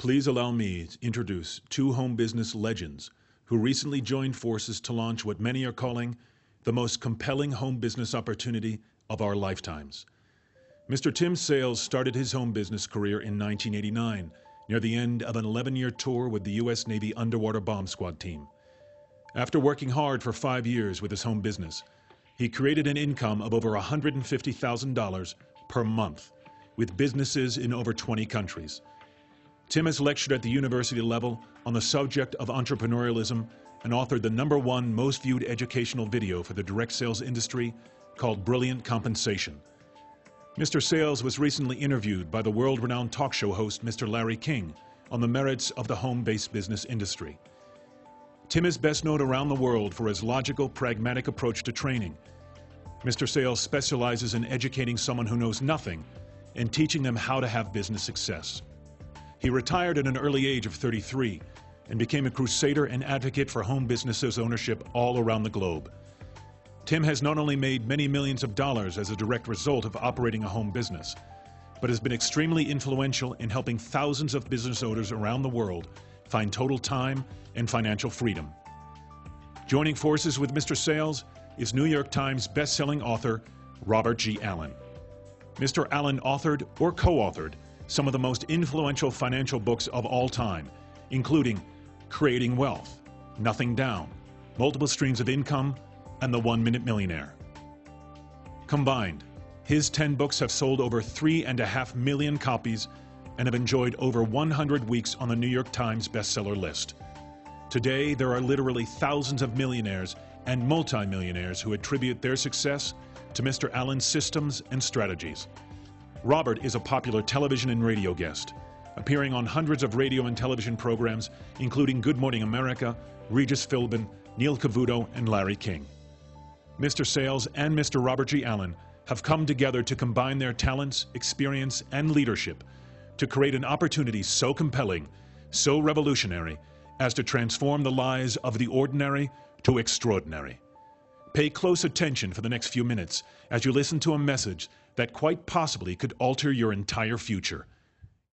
Please allow me to introduce two home business legends who recently joined forces to launch what many are calling the most compelling home business opportunity of our lifetimes. Mr. Tim Sales started his home business career in 1989, near the end of an 11-year tour with the U.S. Navy Underwater Bomb Squad team. After working hard for 5 years with his home business, he created an income of over $150,000 per month with businesses in over 20 countries. Tim has lectured at the university level on the subject of entrepreneurialism and authored the #1 most viewed educational video for the direct sales industry called Brilliant Compensation. Mr. Sales was recently interviewed by the world-renowned talk show host Mr. Larry King on the merits of the home-based business industry. Tim is best known around the world for his logical, pragmatic approach to training. Mr. Sales specializes in educating someone who knows nothing and teaching them how to have business success. He retired at an early age of 33 and became a crusader and advocate for home businesses ownership all around the globe. Tim has not only made many millions of dollars as a direct result of operating a home business, but has been extremely influential in helping thousands of business owners around the world find total time and financial freedom. Joining forces with Mr. Sales is New York Times best-selling author Robert G. Allen. Mr. Allen authored or co-authored some of the most influential financial books of all time, including Creating Wealth, Nothing Down, Multiple Streams of Income, and The 1-Minute Millionaire. Combined, his 10 books have sold over 3.5 million copies and have enjoyed over 100 weeks on the New York Times bestseller list. Today, there are literally thousands of millionaires and multimillionaires who attribute their success to Mr. Allen's systems and strategies. Robert is a popular television and radio guest, appearing on hundreds of radio and television programs, including Good Morning America, Regis Philbin, Neil Cavuto, and Larry King. Mr. Sales and Mr. Robert G. Allen have come together to combine their talents, experience, and leadership to create an opportunity so compelling, so revolutionary, as to transform the lives of the ordinary to extraordinary. Pay close attention for the next few minutes as you listen to a message that quite possibly could alter your entire future.